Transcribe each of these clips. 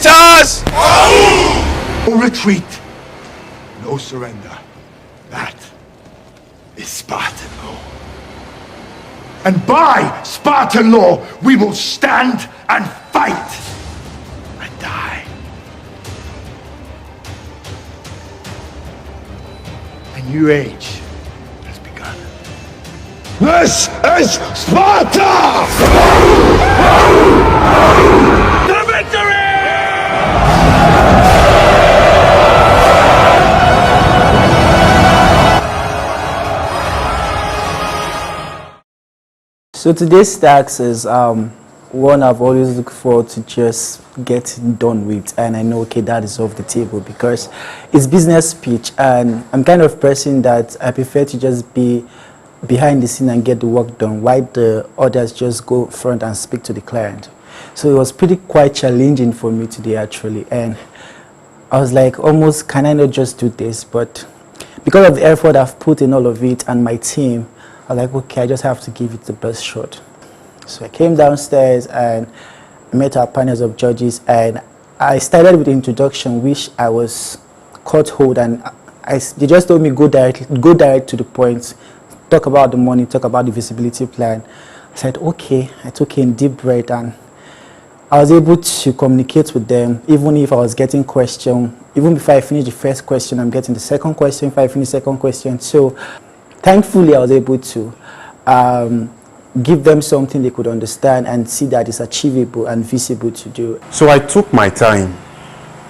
Creators! No retreat, no surrender. That is Spartan law. And by Spartan law, we will stand and fight and die. A new age has begun. This is Sparta! The victory! So today's task is one I've always looked forward to just get done with, and I know, okay, that is off the table because it's business speech, and I'm kind of person that I prefer to just be behind the scene and get the work done while the others just go front and speak to the client. So it was quite challenging for me today actually, and I was like, almost, can I not just do this? But because of the effort I've put in all of it and my team, I was like, okay, I just have to give it the best shot. So I came downstairs and met our panels of judges, and I started with the introduction, which I was caught hold, and they just told me go direct to the point, talk about the money, talk about the visibility plan. I said, okay. I took in deep breath, and I was able to communicate with them, even if I was getting questions. Even before I finished the first question, I'm getting the second question. If I finish the second question, so thankfully, I was able to give them something they could understand and see that it's achievable and visible to do. So I took my time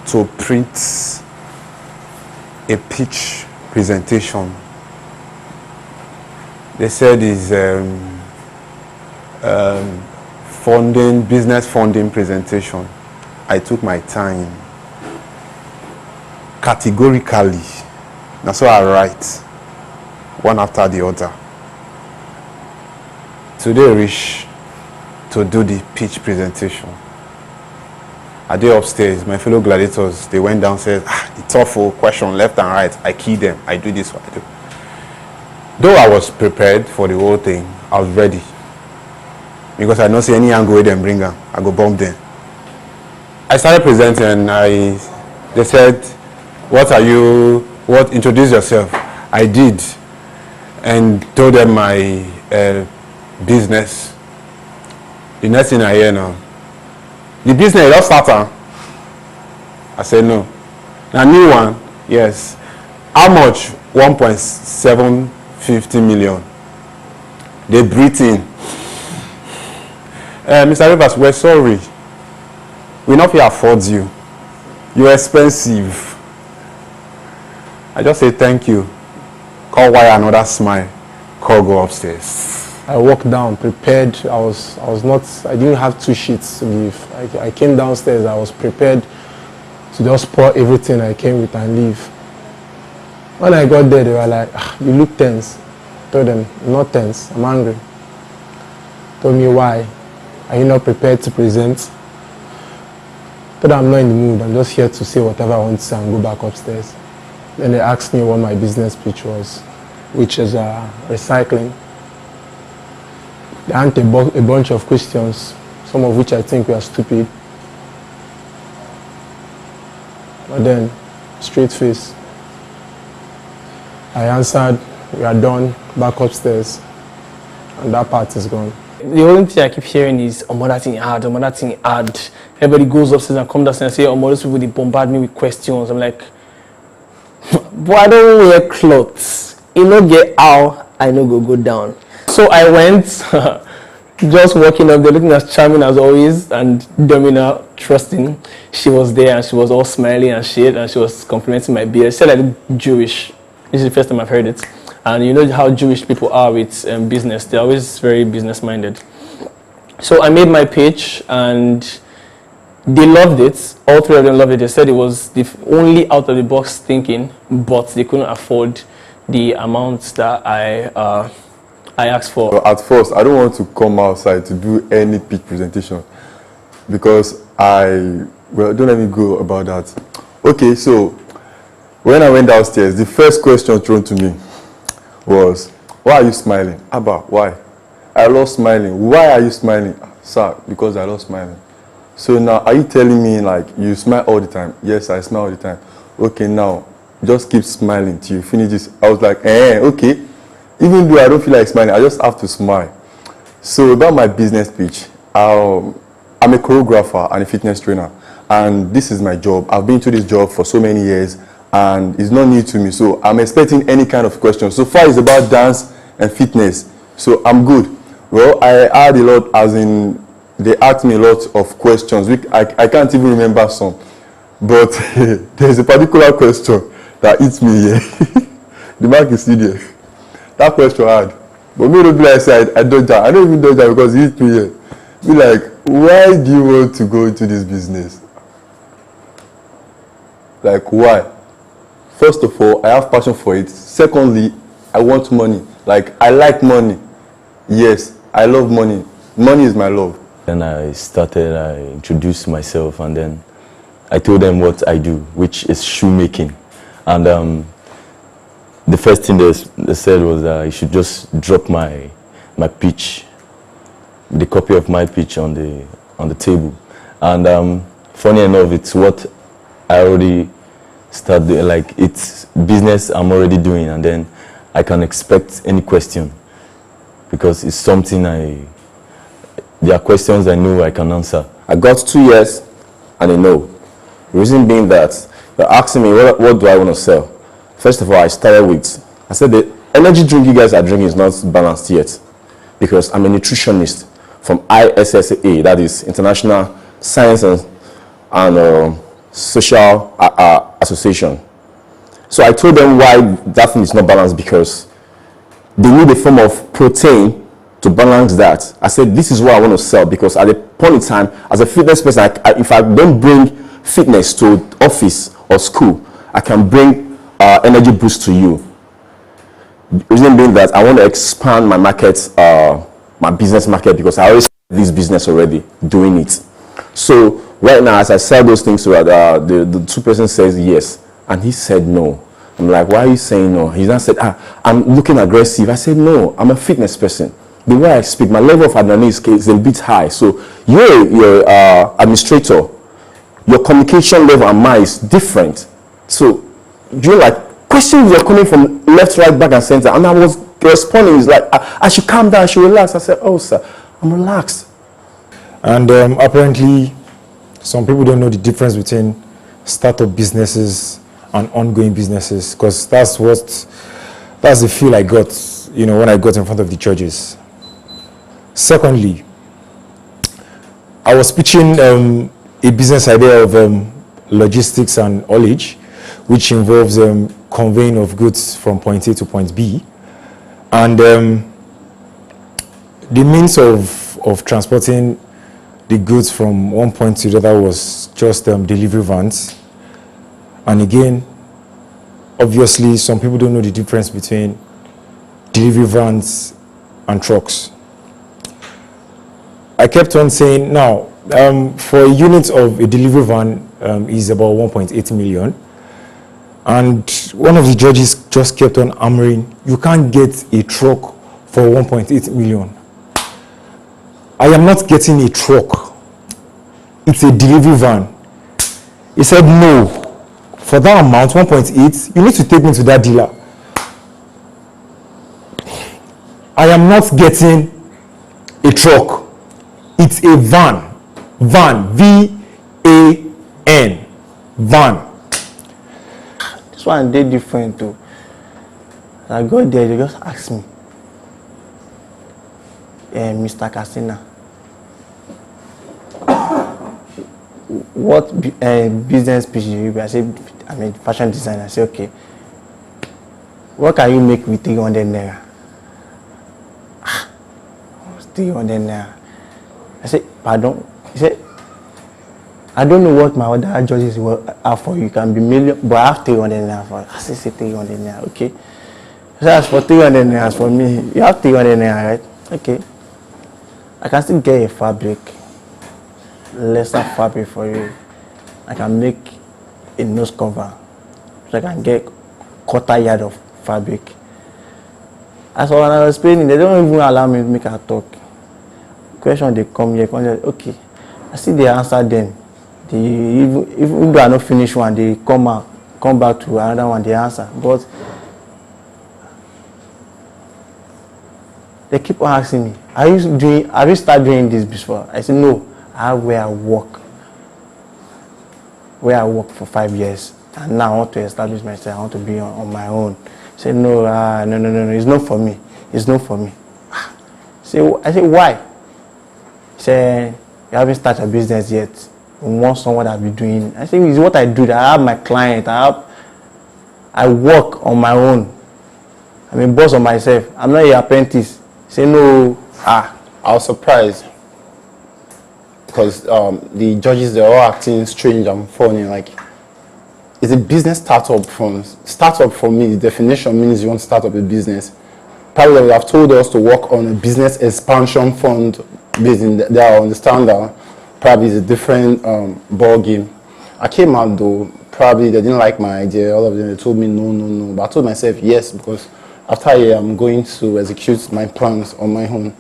to print a pitch presentation. They said it's business funding presentation. I took my time categorically. That's why I write one after the other. Today, reach to do the pitch presentation. I did upstairs. My fellow gladiators, they went downstairs. It's awful question, left and right. I key them. I do this, what I do. Though I was prepared for the whole thing, I was ready. Because I don't see any angle where them bring them. I go bomb them. I started presenting, and they said, introduce yourself. I did. And told them my business. The next thing I hear now, the business is not starting. I said no. A new one, yes. How much? 1.750 million. They breathe in. Mr. Rivers, we're sorry. We not feel afford you. You're expensive. I just say thank you. Call wire, another smile. Call go upstairs. I walked down prepared. I didn't have 2 sheets to leave. I came downstairs. I was prepared to just pour everything I came with and leave. When I got there, they were like, you look tense. I told them, I'm not tense, I'm angry. Told me, why? Are you not prepared to present? I told them, I'm not in the mood. I'm just here to say whatever I want to say and go back upstairs. Then they asked me what my business pitch was, which is recycling. They asked a bunch of questions, some of which I think were stupid. But then, straight face, I answered, we are done, back upstairs, and that part is gone. The only thing I keep hearing is, that thing hard, that thing hard. Everybody goes upstairs and comes downstairs and say, those people, they bombard me with questions. I'm like, but I don't wear clothes. You know, get out, I know go down. So I went, just walking up there, looking as charming as always, and Domina, trusting. She was there, and she was all smiling and shit, and she was complimenting my beard. She said I look Jewish. This is the first time I've heard it. And you know how Jewish people are with business. They're always very business-minded. So I made my pitch, and they loved it. All 3 of them loved it. They said it was the only out-of-the-box thinking, but they couldn't afford the amounts that I asked for. Well, at first, I don't want to come outside to do any pitch presentation because don't let me go about that. Okay, so when I went downstairs, the first question thrown to me was, why are you smiling? Abba, why? I love smiling. Why are you smiling? sir, because I love smiling. So now, are you telling me like you smile all the time? Yes, I smile all the time. Okay, now just keep smiling till you finish this. I was like, okay. Even though I don't feel like smiling, I just have to smile. So about my business pitch, I'm a choreographer and a fitness trainer, and this is my job. I've been to this job for so many years, and it's not new to me. So I'm expecting any kind of question. So far, it's about dance and fitness. So I'm good. Well, I had a lot, as in they asked me a lot of questions. I can't even remember some, but there's a particular question that hits me here. The mark is still there. That question hard. But me don't be like I dodge that. I don't even dodge that because he hit me here. Be like, why do you want to go into this business? Like, why? First of all, I have passion for it. Secondly, I want money. Like, I like money. Yes, I love money. Money is my love. Then I introduced myself, and then I told them what I do, which is shoemaking. And the first thing they said was that I should just drop my pitch, the copy of my pitch on the table. And funny enough, it's what I already started, like it's business I'm already doing, and then I can expect any question because it's something there are questions I know I can answer. I got 2 years and a no. The reason being that you're asking me what do I want to sell. First of all, I said the energy drink you guys are drinking is not balanced yet because I'm a nutritionist from ISSA, that is International Science and Social Association. So I told them why that thing is not balanced because they need a form of protein to balance that. I said this is what I want to sell because at a point in time, as a fitness person, if I don't bring fitness to office or school, I can bring energy boost to you. Reason being that I want to expand my market, my business market, because I always have this business already doing it. So right now, as I sell those things to the two persons says yes, and he said no. I'm like, why are you saying no? He then said, I'm looking aggressive. I said no, I'm a fitness person. The way I speak, my level of adrenaline is a bit high. So you're administrator, your communication level and mine is different. So you're like, questions were coming from left, right, back, and center, and I was responding. It's like, I should calm down, I should relax. I said, oh, sir, I'm relaxed. And apparently, some people don't know the difference between startup businesses and ongoing businesses, because that's the feel I got, when I got in front of the judges. Secondly, I was pitching a business idea of logistics and haulage, which involves conveying of goods from point A to point B, and the means of transporting the goods from one point to the other was just delivery vans. And again, obviously, some people don't know the difference between delivery vans and trucks. I kept on saying, now, for a unit of a delivery van is about 1.8 million. And one of the judges just kept on hammering, you can't get a truck for 1.8 million. I am not getting a truck. It's a delivery van. He said, no, for that amount, 1.8, you need to take me to that dealer. I am not getting a truck. It's a van. Van. V-A-N. Van. This one they different too. I got there, they just asked me, Mr. Casina, what business pitch do you? I said, I'm a fashion designer. I said, okay. What can you make with 300 naira? 300 naira. I said, pardon? He said, I don't know what my other judges will have for you. You can be million, but I have 300 naira for you. I said, 300 naira, okay. So as for 300 naira for me, you have 300 naira, right? Okay. I can still get a fabric, lesser fabric for you. I can make a nose cover. So I can get quarter yard of fabric. As for when I was explaining, they don't even allow me to make a talk. question they come here, okay. I see they answer them. They even though I not finish one, they come back to another one, they answer. But they keep on asking me, have you started doing this before? I said, no, I have where I work for 5 years, and now I want to establish myself, I want to be on my own. I said, no, no, it's not for me. It's not for me. I said, why? He said, you haven't started a business yet. You want someone that will be doing. I said, it's what I do. I have my client. I work on my own. I'm a boss of myself. I'm not your apprentice. He said, no. I was surprised because the judges, they're all acting strange and funny. Like, it's a business startup. Startup for me, the definition means you want to start up a business. Probably they would have told us to work on a business expansion fund based in there. I understand that probably it's a different ball game. I came out though, probably they didn't like my idea. All of them, they told me no. But I told myself yes, because after a year I'm going to execute my plans on my own.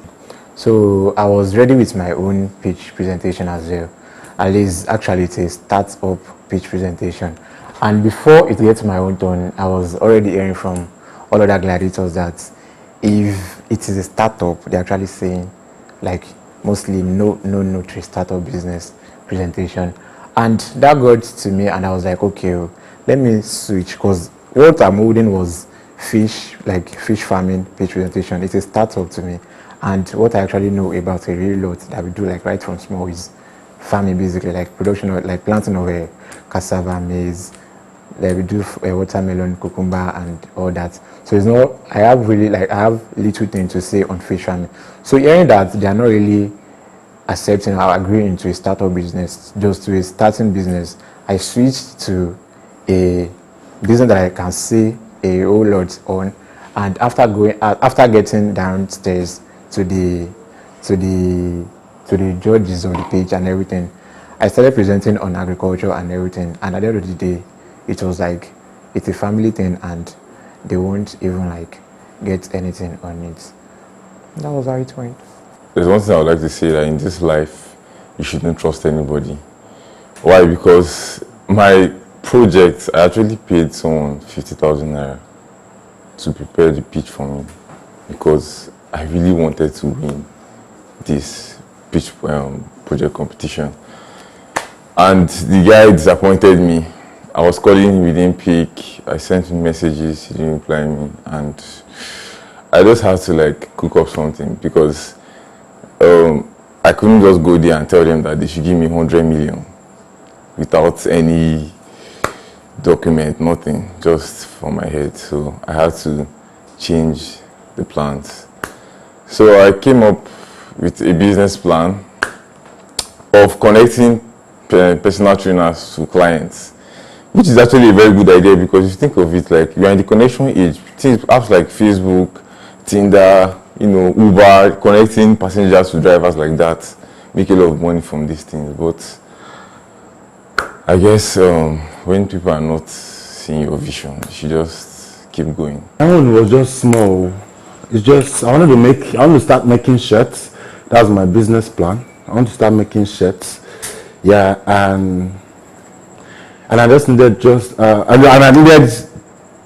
So I was ready with my own pitch presentation as well. At least actually it's a start-up pitch presentation. And before it gets to my own turn, I was already hearing from all other gladiators that if it is a startup, they're actually saying like mostly no to a startup business presentation. And that got to me and I was like, okay, let me switch, because what I'm holding was fish farming pitch presentation. It's a startup to me. And what I actually know about a real lot that we do like right from small is farming, basically like production of like planting of cassava, maize, like we do watermelon, cucumber and all that. So it's not, I have little thing to say on fish farming. So hearing that they are not really accepting or agreeing to a startup business, just to a starting business, I switched to a business that I can say a whole lot on. And after getting downstairs to the judges on the page and everything, I started presenting on agriculture and everything. And at the end of the day, it was like it's a family thing and they won't even like get anything on it. That was how it went. There's one thing I would like to say, that in this life, you shouldn't trust anybody. Why? Because my project, I actually paid someone 50,000 naira to prepare the pitch for me, because I really wanted to win this pitch project competition. And the guy disappointed me. I was calling him, he didn't pick. I sent him messages, he didn't reply me, and I just had to like cook up something, because I couldn't just go there and tell them that they should give me 100 million without any document, nothing, just from my head. So I had to change the plans. So I came up with a business plan of connecting personal trainers to clients, which is actually a very good idea, because if you think of it, like, you are in the connection age. Apps like Facebook, Tinder, Uber, connecting passengers to drivers like that, make a lot of money from these things. But I guess when people are not seeing your vision, you should just keep going. My own was just small. It's just, I want to start making shirts. That's my business plan. I want to start making shirts. Yeah, and I just needed and I needed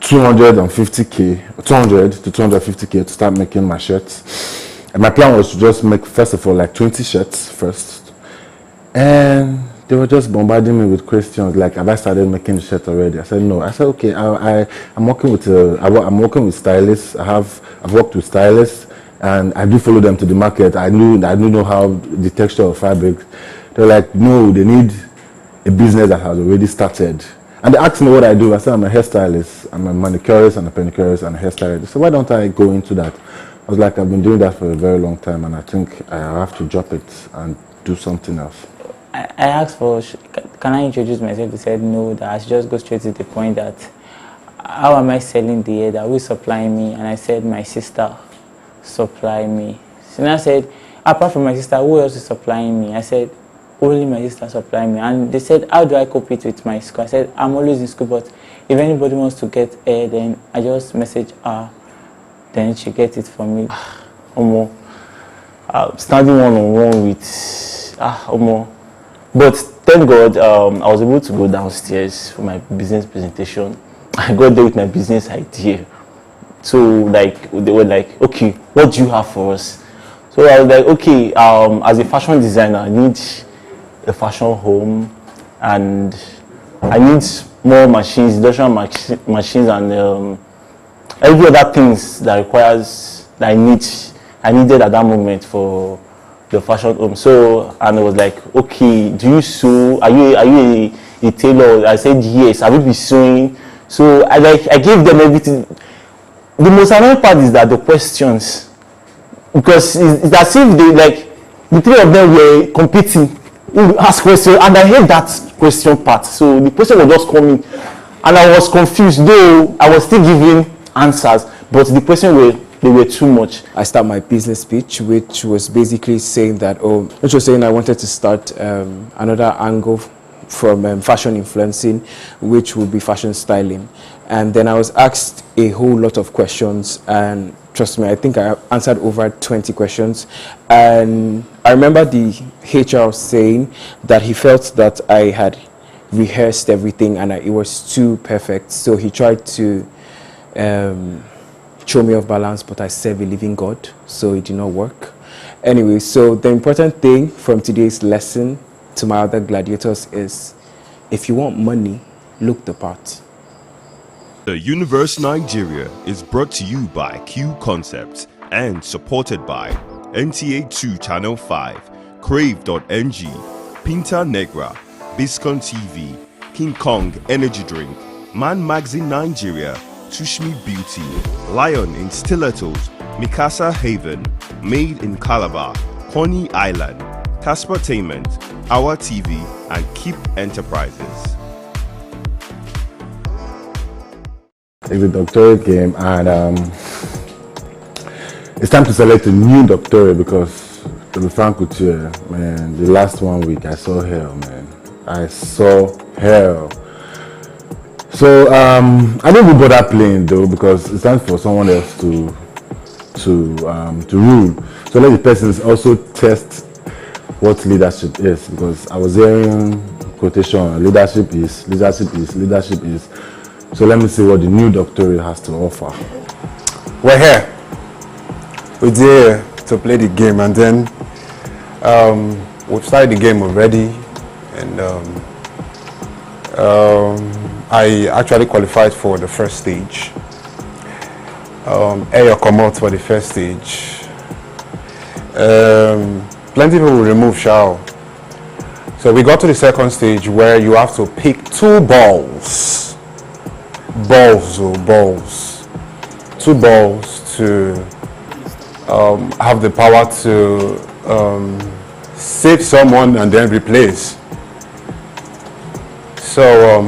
250K, 200 to 250K to start making my shirts. And my plan was to just make, first of all, like 20 shirts first. And they were just bombarding me with questions like, have I started making the shirt already? I said no. I said okay. I'm working with stylists. I've worked with stylists, and I do follow them to the market. I do know how the texture of fabric. They're like, no, they need a business that has already started. And they asked me what I do. I said I'm a hairstylist. I'm a manicurist and a pedicurist and a hairstylist. So why don't I go into that? I was like, I've been doing that for a very long time, and I think I have to drop it and do something else. I asked for, can I introduce myself? He said no, that I should just go straight to the point, that how am I selling the hair, that who is supplying me? And I said my sister supply me. So I said, apart from my sister, who else is supplying me? I said, only my sister supply me. And they said, how do I compete with my school? I said, I'm always in school, but if anybody wants to get hair, then I just message her, then she gets it for me. I standing one-on-one with Omo. But thank God, I was able to go downstairs for my business presentation. I got there with my business idea. So like they were like, okay, what do you have for us? So I was like, okay, as a fashion designer, I need a fashion home, and I need more machines, industrial machines, and every other things that requires that I needed at that moment for the fashion home. So, and I was like, okay, do you sew? Are you a tailor? I said yes. I will be sewing. So I gave them everything. The most annoying part is that the questions, because it's as if they like the three of them were competing who will ask questions, and I hate that question part. So the question was just coming, and I was confused. Though I was still giving answers, but the question were too much. I start my business speech, which was basically saying that, I wanted to start another angle from fashion influencing, which would be fashion styling. And then I was asked a whole lot of questions, and trust me, I think I answered over 20 questions. And I remember the HR saying that he felt that I had rehearsed everything and it was too perfect. So he tried to throw me off balance, but I serve a living God, so it did not work. Anyway, so the important thing from today's lesson to my other gladiators is, if you want money, look the part. The Universe Nigeria is brought to you by Q Concepts and supported by NTA2 Channel 5, Crave.ng, Pinta Negra, Biscon TV, King Kong Energy Drink, Man Magazine Nigeria, Tushmi Beauty, Lion in Stilettos, Mikasa Haven, Made in Calabar, Coney Island, Caspertainment, Our TV, and Keep Enterprises. It's a doctorate game, and it's time to select a new doctorate, because to be frank with you, man, the last 1 week I saw hell, man. I saw hell. So I didn't even bother playing though, because it's time for someone else to rule. So let the persons also test what leadership is, because I was hearing quotation, leadership is. So let me see what the new doctorate has to offer. We're here. We're here to play the game, and then we've started the game already, and I actually qualified for the first stage. Air come out for the first stage. Plenty people will remove Shao. So we got to the second stage, where you have to pick 2 balls. Two balls to have the power to save someone and then replace. So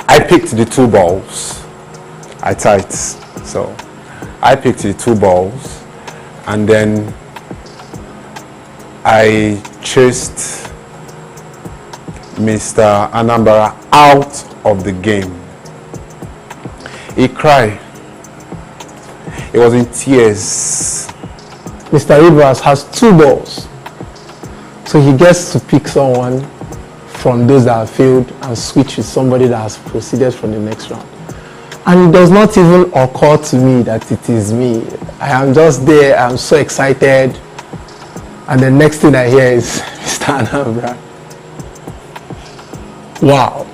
I picked the 2 balls. I typed. So I picked the 2 balls, and then I chased Mr. Anambra out of the game. He cried. He was in tears. Mr. Rivers has 2 balls, so he gets to pick someone from those that have failed and switch with somebody that has proceeded from the next round. And it does not even occur to me that it is me. I am just there, I'm so excited, and the next thing I hear is Mr. Anambra. Wow.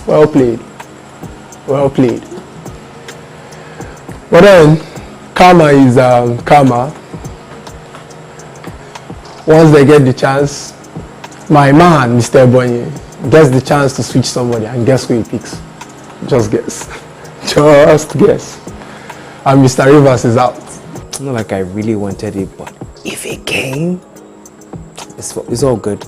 Well played. Well played. But then, karma is karma. Once they get the chance, my man, Mr. Bonye, gets the chance to switch somebody, and guess who he picks? Just guess. Just guess. And Mr. Rivers is out. Not like I really wanted it, but if it came, it's all good.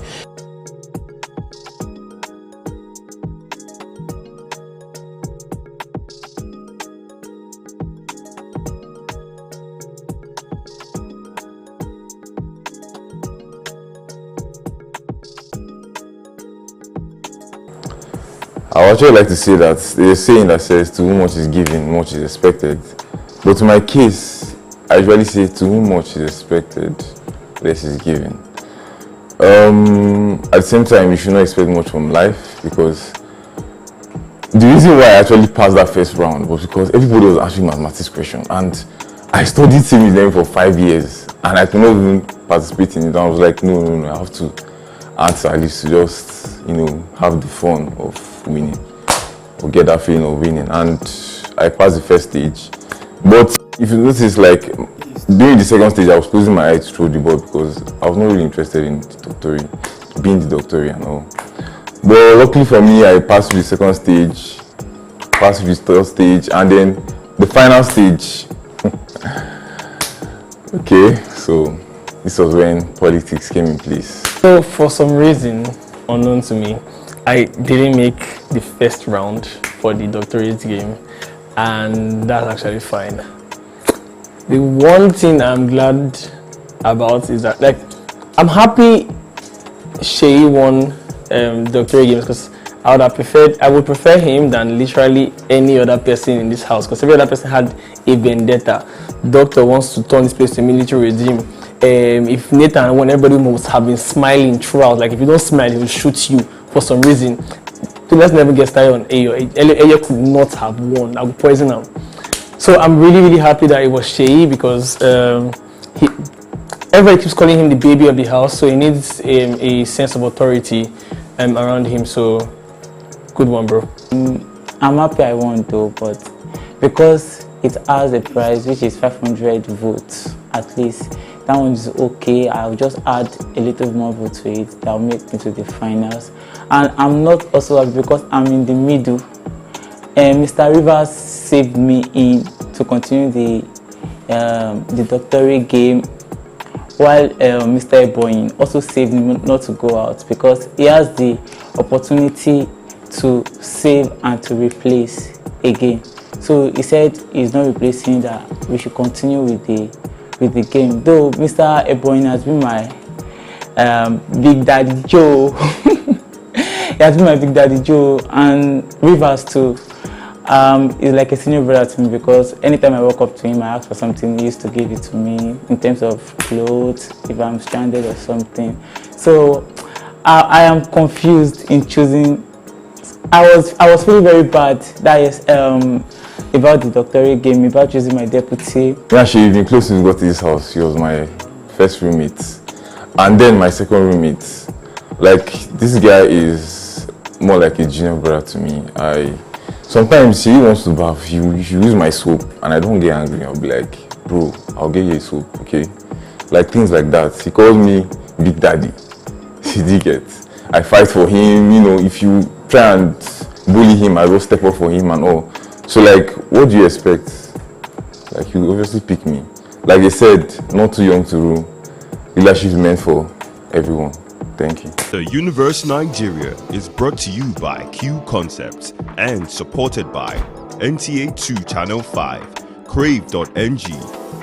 I would actually like to say that there's a saying that says, to whom much is given, much is expected. But in my case, I usually say to whom much is expected, less is given. At the same time, you should not expect much from life, because the reason why I actually passed that first round was because everybody was asking mathematics questions, and I studied same with them for 5 years, and I could not even participate in it. I was like, no, I have to answer at least to just, have the fun of winning, or get that feeling of winning. And I passed the first stage. But if you notice, like, during the second stage, I was closing my eyes to throw the ball because I was not really interested in the doctorate, being the doctorate and all. But luckily for me, I passed through the second stage, passed through the third stage, and then the final stage. Okay, so this was when politics came in place. So for some reason unknown to me, I didn't make the first round for the doctorate game, and that's actually fine. The one thing I'm glad about is that, like, I'm happy Shay won doctorate games, because I would prefer him than literally any other person in this house, because every other person had a vendetta. Doctor wants to turn this place to a military regime. If Nathan won, everybody must have been smiling throughout. Like, if you don't smile, he will shoot you for some reason. So let's never get started on Ayo. Ayo could not have won. I would poison him. So I'm really, really happy that it was Shay, because everybody keeps calling him the baby of the house, so he needs a sense of authority around him. So good one, bro. I'm happy I won though, but because it has a prize which is 500 votes at least, that one is okay. I'll just add a little more vote to it. That'll make me to the finals. And I'm not also happy because I'm in the middle. Mr. Rivers saved me in to continue the doctorate game, while Mr. Eboyin also saved me not to go out, because he has the opportunity to save and to replace again. So he said he's not replacing, that we should continue with the game. Though Mr. Eboyin has been my Big Daddy Joe. He has been my Big Daddy Joe, and Rivers too. He's like a senior brother to me, because anytime I walk up to him, I ask for something, he used to give it to me in terms of clothes, if I'm stranded or something. So I am confused in choosing. I was feeling very bad, that is, about the doctorate game, about choosing my deputy. Yeah, she's been close since we got to this house. She was my first roommate, and then my second roommate. Like, this guy is more like a junior brother to me. Sometimes he wants to bath, he use my soap, and I don't get angry. I'll be like, bro, I'll get you a soap, okay? Like, things like that. He calls me Big Daddy. He did get. I fight for him, if you try and bully him, I will step up for him and all. So, like, what do you expect? Like, you obviously pick me. Like they said, not too young to rule. Leadership is meant for everyone. Thank you. The Universe Nigeria is brought to you by Q Concepts and supported by NTA2 Channel 5, Crave.ng,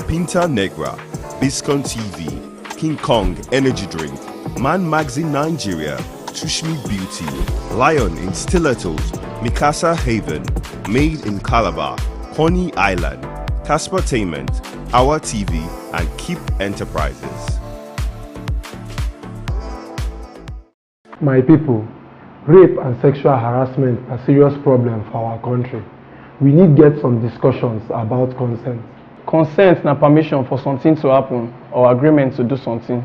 Pinta Negra, Biscon TV, King Kong Energy Drink, Man Magazine Nigeria, Tushmi Beauty, Lion in Stilettos, Mikasa Haven, Made in Calabar, Honey Island, Casper Tainment, Our TV, and Keep Enterprises. My people, rape and sexual harassment are serious problem for our country. We need get some discussions about consent. Consent na permission for something to happen or agreement to do something.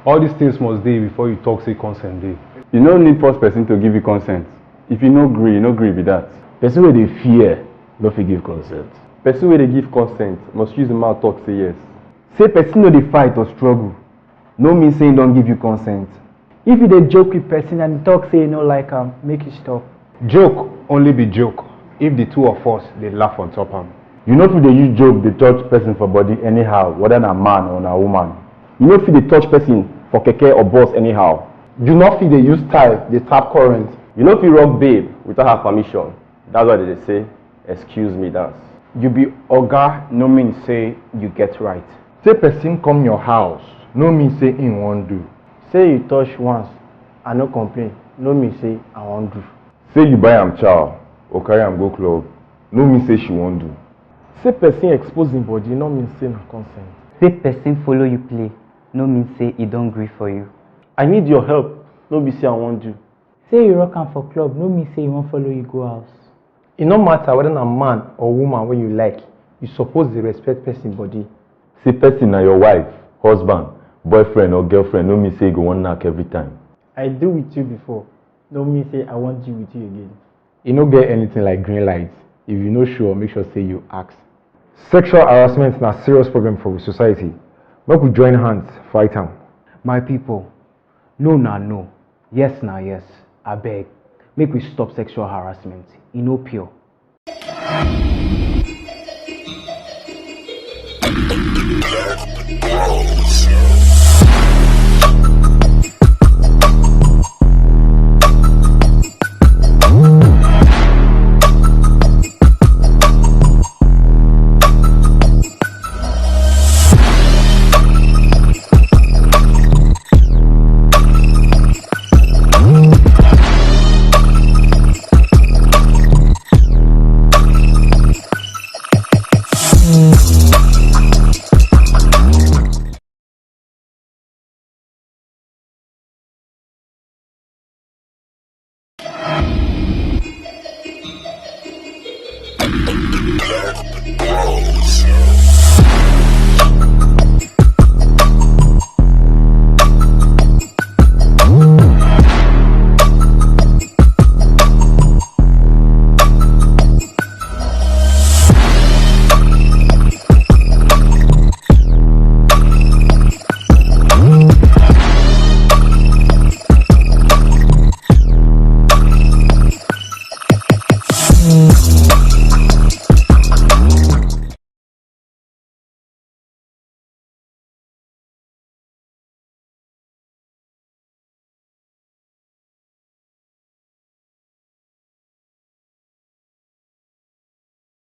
All these things must dey before you talk say consent dey. You no need force person to give you consent. If you no gree with that. Person wey dey fear no fit give consent. Person wey dey give consent must use the mouth talk say yes. Say person no dey fight or struggle no mean say he don give you consent. If you dey joke with person and talk say you no like am, make you stop. Joke only be joke if the two of us dey laugh on top am. You no fit dey use joke dey touch person for body anyhow, whether na man or na woman. You no fit dey touch person for keke or bus anyhow. You no fit dey use style dey tap current. You no fit rock babe without her permission. That's why they dey say, excuse me dance. You be oga no mean say you get right. Say person come your house no mean say him wan do. Say you touch once and no complain no mean say I wan do. Say you buy am chow or carry am go club no mean say she wan do. Say person exposing body, no mean say na consent. Say person follow you play, no mean say he don't agree for you. I need your help, no be say I want you. Say you rock am for club, no mean say he won't follow you go house. It no matter whether na man or woman when you like, you suppose to respect person body. Say person na your wife, husband, boyfriend or girlfriend, no mean say you go one knock every time. I do with you before, no mean say I want you with you again. You no get anything like green light. If you no sure, make sure say you ask. Sexual harassment is a serious problem for society. Make we join hands, fight am. My people, no na no, yes na yes. I beg, make we stop sexual harassment. E no pure. Oh,